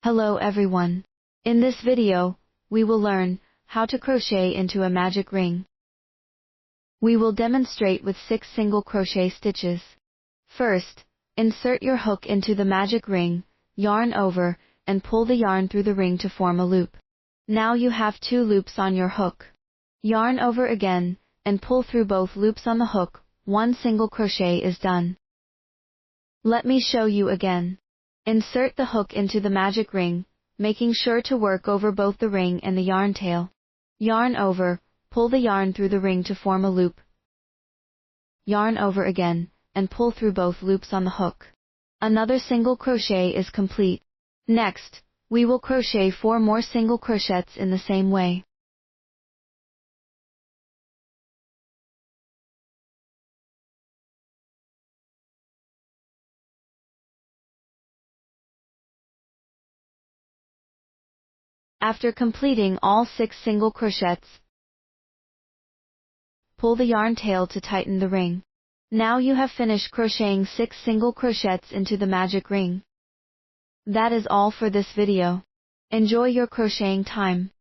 Hello everyone. In this video, we will learn how to crochet into a magic ring. We will demonstrate with 6 single crochet stitches. First, insert your hook into the magic ring, yarn over, and pull the yarn through the ring to form a loop. Now you have 2 loops on your hook. Yarn over again, and pull through both loops on the hook. 1 single crochet is done. Let me show you again. Insert the hook into the magic ring, making sure to work over both the ring and the yarn tail. Yarn over, pull the yarn through the ring to form a loop. Yarn over again, and pull through both loops on the hook. Another single crochet is complete. Next, we will crochet 4 more single crochets in the same way. After completing all 6 single crochets, pull the yarn tail to tighten the ring. Now you have finished crocheting 6 single crochets into the magic ring. That is all for this video. Enjoy your crocheting time.